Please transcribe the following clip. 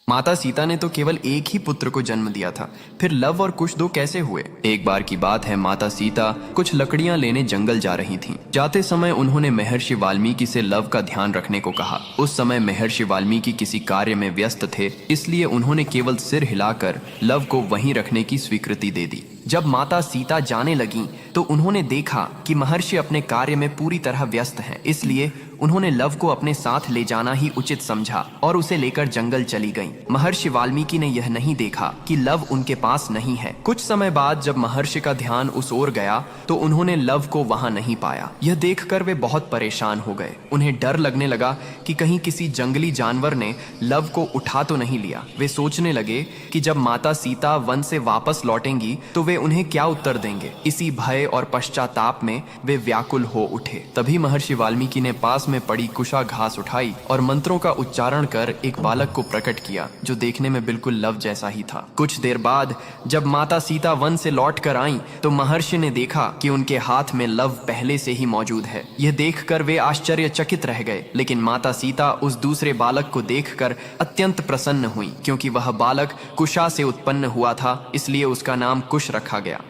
माता सीता ने तो केवल एक ही पुत्र को जन्म दिया था, फिर लव और कुश दो कैसे हुए? एक बार की बात है, माता सीता कुछ लकड़ियां लेने जंगल जा रही थीं। जाते समय उन्होंने महर्षि वाल्मीकि से लव का ध्यान रखने को कहा। उस समय महर्षि वाल्मीकि किसी कार्य में व्यस्त थे, इसलिए उन्होंने केवल सिर हिलाकर लव को वहीं रखने की स्वीकृति दे दी। जब माता सीता जाने लगीं, तो उन्होंने देखा कि महर्षि अपने कार्य में पूरी तरह व्यस्त हैं, इसलिए उन्होंने लव को अपने साथ ले जाना ही उचित समझा और उसे लेकर जंगल चली गईं। महर्षि वाल्मीकि ने यह नहीं देखा कि लव उनके पास नहीं है। कुछ समय बाद जब महर्षि का ध्यान उस ओर गया, तो उन्होंने लव को वहां नहीं पाया। यह देखकर वे बहुत परेशान हो गए। उन्हें डर लगने लगा कि कहीं किसी जंगली जानवर ने लव को उठा तो नहीं लिया। वे सोचने लगे कि जब माता सीता वन से वापस लौटेंगी तो वे उन्हें क्या उत्तर देंगे। इसी भय और पश्चाताप में वे व्याकुल हो उठे। तभी महर्षि वाल्मीकि ने पास में पड़ी कुशा घास उठाई और मंत्रों का उच्चारण कर एक बालक को प्रकट किया, जो देखने में बिल्कुल लव जैसा ही था। कुछ देर बाद जब माता सीता वन से लौट कर आईं, तो महर्षि ने देखा कि उनके हाथ में लव पहले से ही मौजूद है। यह देखकर वे आश्चर्यचकित रह गए, लेकिन माता सीता उस दूसरे बालक को देखकर अत्यंत प्रसन्न हुई, क्योंकि वह बालक कुशा से उत्पन्न हुआ था, इसलिए उसका नाम कुश रखा गया।